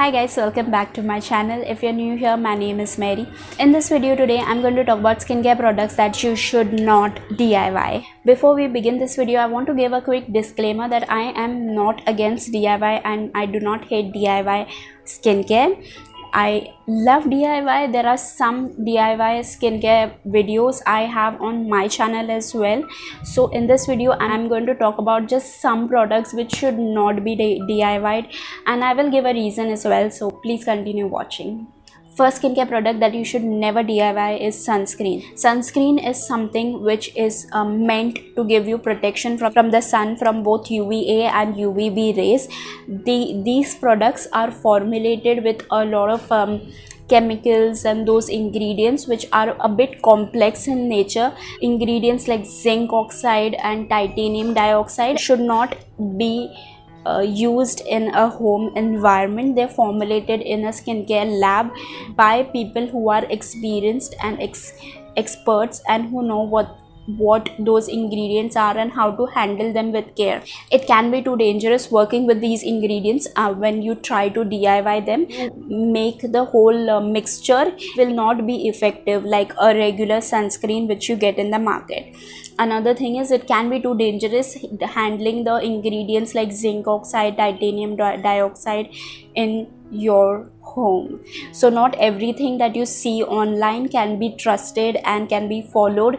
Hi guys, welcome back to my channel. If you're new here, my name is Mary. In this video today, I'm going to talk about skincare products that you should not DIY. Before we begin this video, I want to give a quick disclaimer that I am not against DIY and I do not hate DIY skincare. I love DIY. There are some DIY skincare videos I have on my channel as well. So in this video I'm going to talk about just some products which should not be DIYed, and I will give a reason as well, so please continue watching. First skincare product that you should never DIY is sunscreen. Sunscreen is something which is meant to give you protection from the sun, from both UVA and UVB rays. These products are formulated with a lot of chemicals and those ingredients which are a bit complex in nature. Ingredients like zinc oxide and titanium dioxide should not be used in a home environment. They're formulated in a skincare lab by people who are experienced and experts and who know what those ingredients are and how to handle them with care. It can be too dangerous working with these ingredients when you try to DIY them. Make the whole mixture will not be effective like a regular sunscreen which you get in the market. Another thing is it can be too dangerous handling the ingredients like zinc oxide, titanium dioxide in your home. So not everything that you see online can be trusted and can be followed.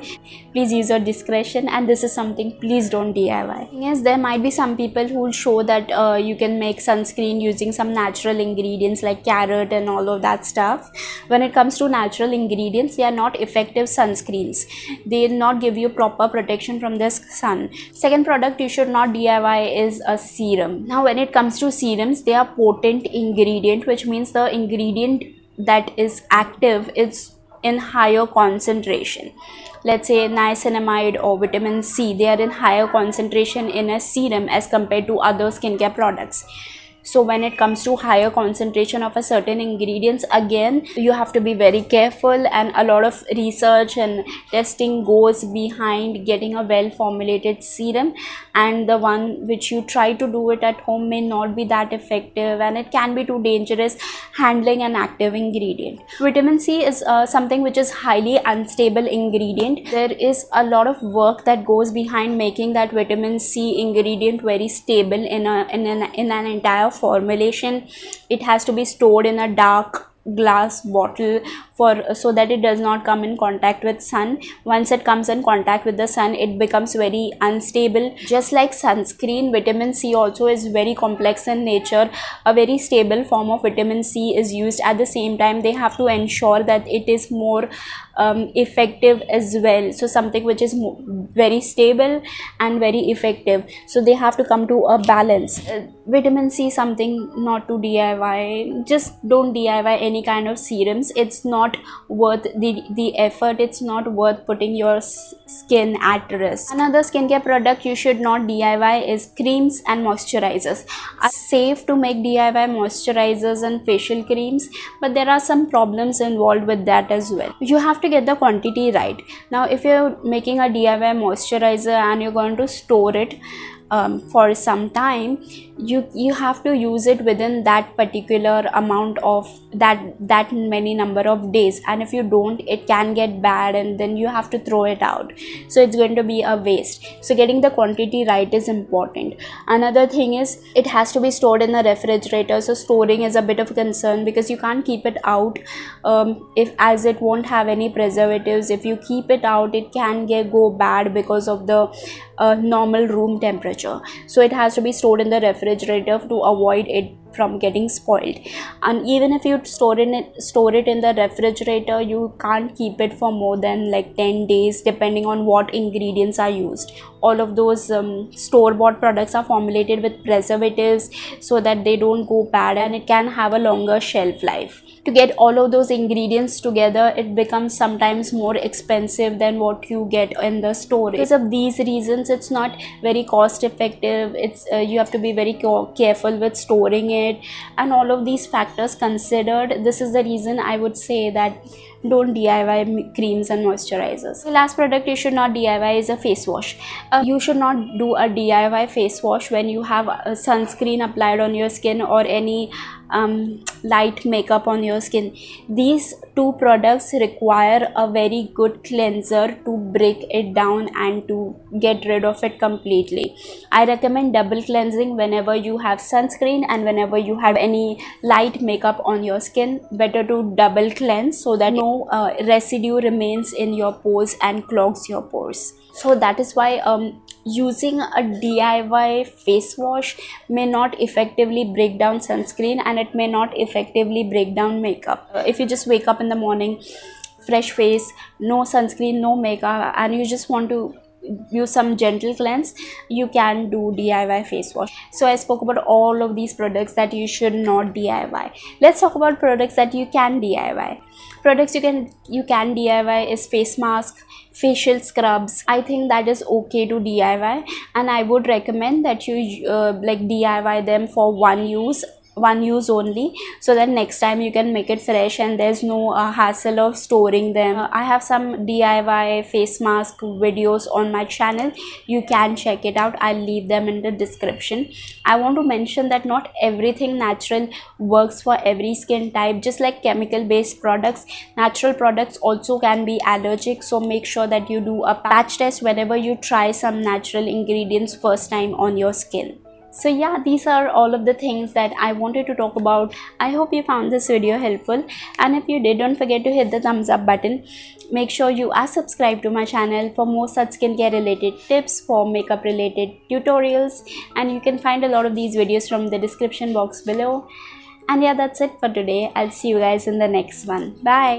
Please use your discretion, and this is something please don't DIY. Yes, there might be some people who will show that you can make sunscreen using some natural ingredients like carrot and all of that stuff. When it comes to natural ingredients, they are not effective sunscreens. They will not give you proper protection from the sun. Second product you should not DIY is a serum. Now when it comes to serums, they are potent ingredient, which means the ingredient that is active is in higher concentration. Let's say niacinamide or vitamin C, they are in higher concentration in a serum as compared to other skincare products. So when it comes to higher concentration of a certain ingredients, again you have to be very careful, and a lot of research and testing goes behind getting a well formulated serum, and the one which you try to do it at home may not be that effective, and it can be too dangerous handling an active ingredient. Vitamin C is something which is highly unstable ingredient. There is a lot of work that goes behind making that vitamin C ingredient very stable in an entire formulation. It has to be stored in a dark glass bottle so that it does not come in contact with sun. Once it comes in contact with the sun, it becomes very unstable. Just like sunscreen, vitamin C also is very complex in nature. A very stable form of vitamin C is used. At the same time, they have to ensure that it is more effective as well. So something which is very stable and very effective, so they have to come to a balance. Vitamin C, something not to DIY. Just don't DIY any kind of serums. It's not worth the effort. It's not worth putting your skin at risk. Another skincare product you should not DIY is creams and moisturizers. It's safe to make DIY moisturizers and facial creams, but there are some problems involved with that as well. You have to get the quantity right. Now if you're making a DIY moisturizer and you're going to store it for some time, you have to use it within that particular amount of that many number of days, and if you don't, it can get bad and then you have to throw it out, so it's going to be a waste. So getting the quantity right is important. Another thing is it has to be stored in the refrigerator. So storing is a bit of a concern because you can't keep it out as it won't have any preservatives. If you keep it out, it can go bad because of the normal room temperature. So it has to be stored in the refrigerator to avoid it from getting spoiled. And even if you store it in the refrigerator, you can't keep it for more than like 10 days depending on what ingredients are used. All of those store-bought products are formulated with preservatives so that they don't go bad, and it can have a longer shelf life. To get all of those ingredients together, it becomes sometimes more expensive than what you get in the store. Because of these reasons, it's not very cost effective. It's you have to be very careful with storing it, and all of these factors considered, this is the reason I would say that don't DIY creams and moisturizers. The last product you should not DIY is a face wash. You should not do a DIY face wash when you have a sunscreen applied on your skin or any light makeup on your skin. These two products require a very good cleanser to break it down and to get rid of it completely. I recommend double cleansing whenever you have sunscreen and whenever you have any light makeup on your skin. Better to double cleanse so that no residue remains in your pores and clogs your pores. So that is why using a DIY face wash may not effectively break down sunscreen, and it may not effectively break down makeup. If you just wake up in the morning, fresh face, no sunscreen, no makeup, and you just want to use some gentle cleanse, you can do DIY face wash. So I spoke about all of these products that you should not DIY. Let's talk about products that you can DIY. Products you can DIY is face mask, facial scrubs. I think that is okay to DIY, and I would recommend that you like DIY them for one use only, so that next time you can make it fresh and there's no hassle of storing them. I have some DIY face mask videos on my channel. You can check it out. I'll leave them in the description. I want to mention that not everything natural works for every skin type. Just like chemical based products, natural products also can be allergic, so make sure that you do a patch test whenever you try some natural ingredients first time on your skin. So yeah, these are all of the things that I wanted to talk about. I hope you found this video helpful, and if you did, don't forget to hit the thumbs up button. Make sure you are subscribed to my channel for more such skincare related tips, for makeup related tutorials, and you can find a lot of these videos from the description box below. And yeah, that's it for today. I'll see you guys in the next one. Bye.